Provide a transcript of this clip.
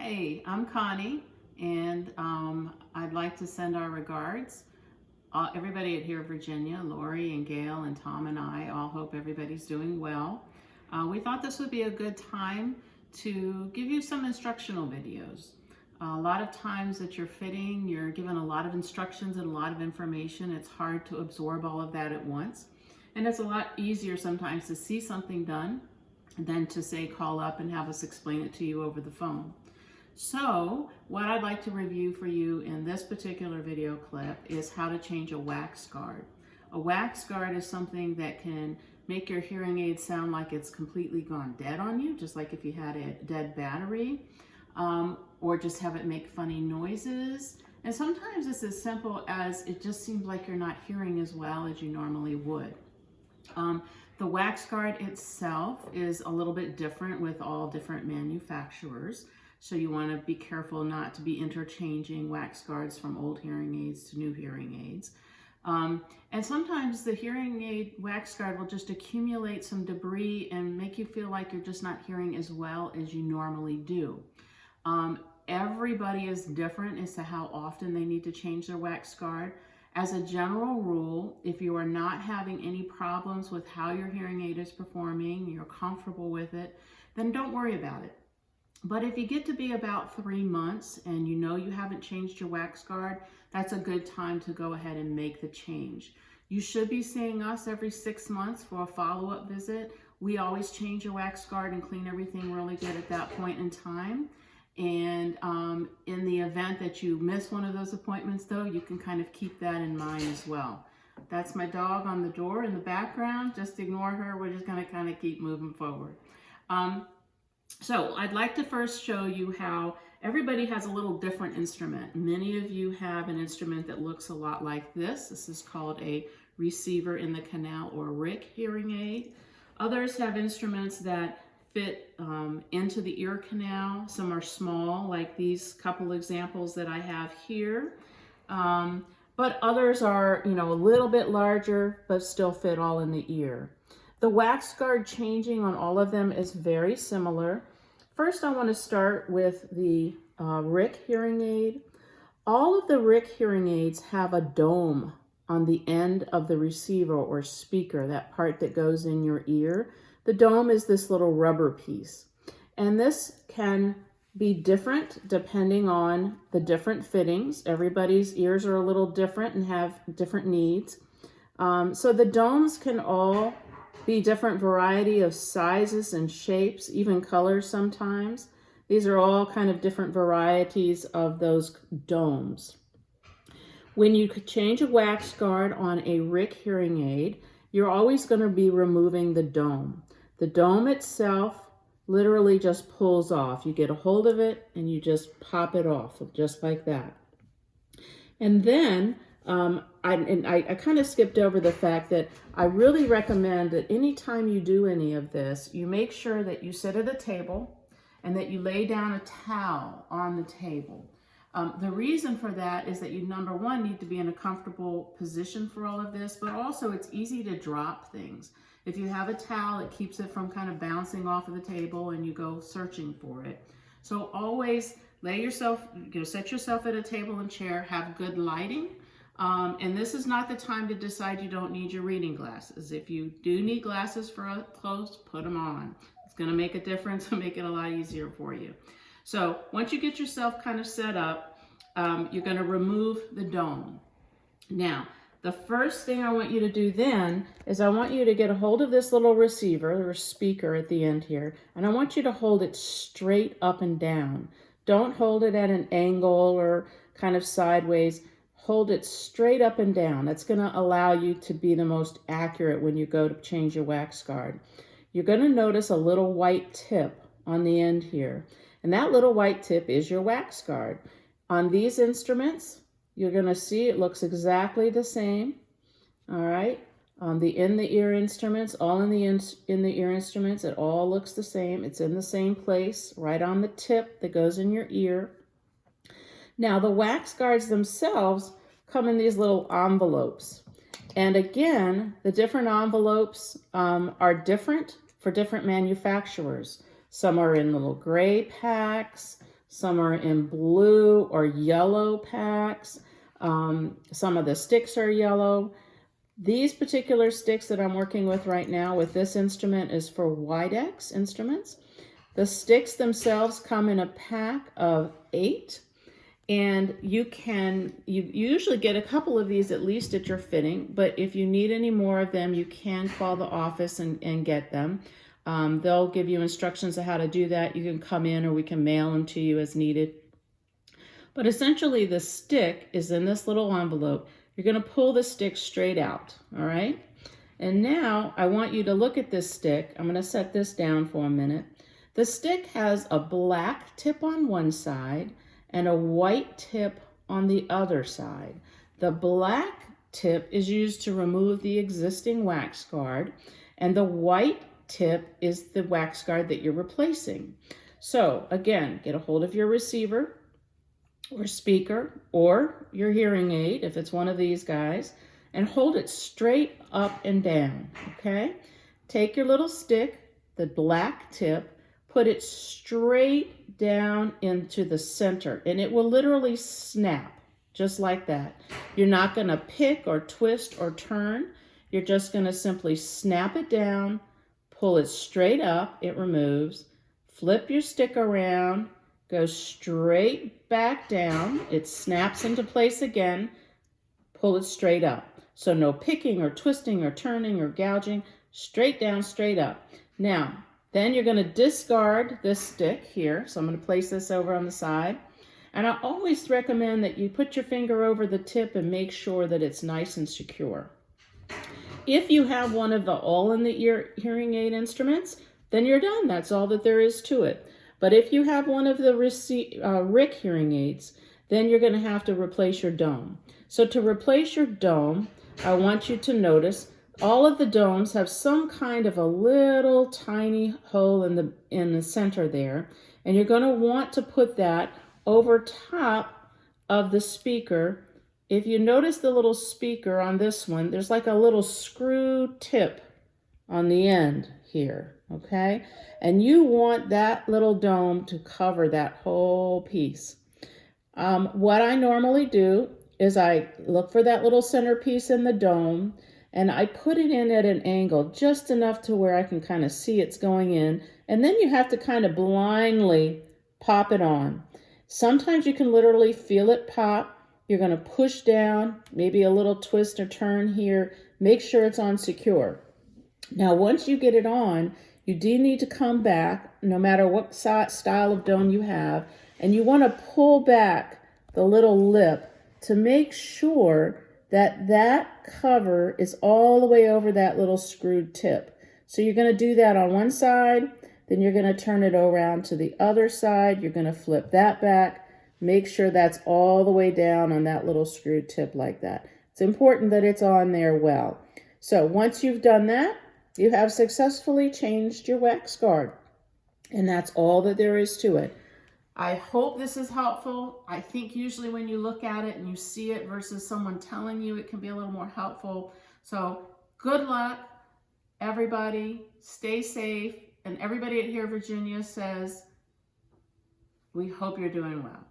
Hey, I'm Connie, and I'd like to send our regards. Everybody at Here Virginia, Lori and Gail and Tom and I all hope everybody's doing well. We thought this would be a good time to give you some instructional videos. A lot of times that you're fitting, you're given a lot of instructions and a lot of information. It's hard to absorb all of that at once. And it's a lot easier sometimes to see something done than to say call up and have us explain it to you over the phone. So what I'd like to review for you in this particular video clip is how to change a wax guard. A wax guard is something that can make your hearing aid sound like it's completely gone dead on you, just like if you had a dead battery, or just have it make funny noises. And sometimes it's as simple as it just seems like you're not hearing as well as you normally would. The wax guard itself is a little bit different with all different manufacturers. So you want to be careful not to be interchanging wax guards from old hearing aids to new hearing aids. And sometimes the hearing aid wax guard will just accumulate some debris and make you feel like you're just not hearing as well as you normally do. Everybody is different as to how often they need to change their wax guard. As a general rule, if you are not having any problems with how your hearing aid is performing, you're comfortable with it, then don't worry about it. But if you get to be about 3 months and you know you haven't changed your wax guard, that's a good time to go ahead and make the change. You should be seeing us every 6 months for a follow-up visit. We always change your wax guard and clean everything really good at that point in time. And in the event that you miss one of those appointments though, you can kind of keep that in mind as well. That's my dog on the door in the background. Just ignore her. We're just gonna kind of keep moving forward. So I'd like to first show you how everybody has a little different instrument. Many of you have an instrument that looks a lot like this. This is called a receiver in the canal or RIC hearing aid. Others have instruments that fit into the ear canal. Some are small, like these couple examples that I have here. But others are, a little bit larger, but still fit all in the ear. The wax guard changing on all of them is very similar. First, I want to start with the RIC hearing aid. All of the RIC hearing aids have a dome on the end of the receiver or speaker, that part that goes in your ear. The dome is this little rubber piece. And this can be different depending on the different fittings. Everybody's ears are a little different and have different needs. So the domes can all be different variety of sizes and shapes, even colors sometimes. These are all kind of different varieties of those domes. When you could change a wax guard on a RIC hearing aid, you're always going to be removing the dome. The dome itself literally just pulls off. You get a hold of it and you just pop it off, just like that. And then I kind of skipped over the fact that I really recommend that anytime you do any of this, you make sure that you sit at a table and that you lay down a towel on the table. The reason for that is that you, number one, need to be in a comfortable position for all of this, but also it's easy to drop things. If you have a towel, it keeps it from kind of bouncing off of the table and you go searching for it. So always lay yourself, set yourself at a table and chair, have good lighting. And this is not the time to decide you don't need your reading glasses. If you do need glasses for up close, put them on. It's going to make a difference and make it a lot easier for you. So once you get yourself kind of set up, you're going to remove the dome. Now, the first thing I want you to do then is I want you to get a hold of this little receiver or speaker at the end here, and I want you to hold it straight up and down. Don't hold it at an angle or kind of sideways. Hold it straight up and down. That's going to allow you to be the most accurate when you go to change your wax guard. You're going to notice a little white tip on the end here, and that little white tip is your wax guard. On these instruments, you're going to see it looks exactly the same. All right. On the in-the-ear instruments, all in the ear instruments, it all looks the same. It's in the same place, right on the tip that goes in your ear. Now, the wax guards themselves come in these little envelopes. And again, the different envelopes are different for different manufacturers. Some are in little gray packs. Some are in blue or yellow packs. Some of the sticks are yellow. These particular sticks that I'm working with right now with this instrument is for Widex instruments. The sticks themselves come in a pack of 8, and you usually get a couple of these at least at your fitting, but if you need any more of them, you can call the office and get them. They'll give you instructions on how to do that. You can come in or we can mail them to you as needed. But essentially the stick is in this little envelope. You're going to pull the stick straight out, all right? And now I want you to look at this stick. I'm going to set this down for a minute. The stick has a black tip on one side and a white tip on the other side. The black tip is used to remove the existing wax guard, and the white tip is the wax guard that you're replacing. So again, get a hold of your receiver or speaker or your hearing aid, if it's one of these guys, and hold it straight up and down, okay? Take your little stick, the black tip, put it straight down into the center, and it will literally snap, just like that. You're not gonna pick or twist or turn. You're just gonna simply snap it down, pull it straight up, it removes, flip your stick around, go straight back down, it snaps into place again, pull it straight up. So no picking or twisting or turning or gouging, straight down, straight up. Now, then you're going to discard this stick here. So I'm going to place this over on the side. And I always recommend that you put your finger over the tip and make sure that it's nice and secure. If you have one of the all-in-the-ear hearing aid instruments, then you're done. That's all that there is to it. But if you have one of the RIC hearing aids, then you're going to have to replace your dome. So to replace your dome, I want you to notice all of the domes have some kind of a little tiny hole in the center there, and you're going to want to put that over top of the speaker. If you notice the little speaker on this one, there's like a little screw tip on the end here, okay? And you want that little dome to cover that whole piece. What I normally do is I look for that little centerpiece in the dome, and I put it in at an angle just enough to where I can kind of see it's going in, and then you have to kind of blindly pop it on. Sometimes you can literally feel it pop. You're going to push down, maybe a little twist or turn here, make sure it's on secure. Now once you get it on, you do need to come back, no matter what style of dome you have, and you want to pull back the little lip to make sure that that cover is all the way over that little screwed tip. So you're going to do that on one side, then you're going to turn it around to the other side, you're going to flip that back, make sure that's all the way down on that little screwed tip like that. It's important that it's on there well. So once you've done that, you have successfully changed your wax guard, and that's all that there is to it. I hope this is helpful. I think usually when you look at it and you see it versus someone telling you, it can be a little more helpful. So good luck, everybody. Stay safe. And everybody at Hear Virginia says, we hope you're doing well.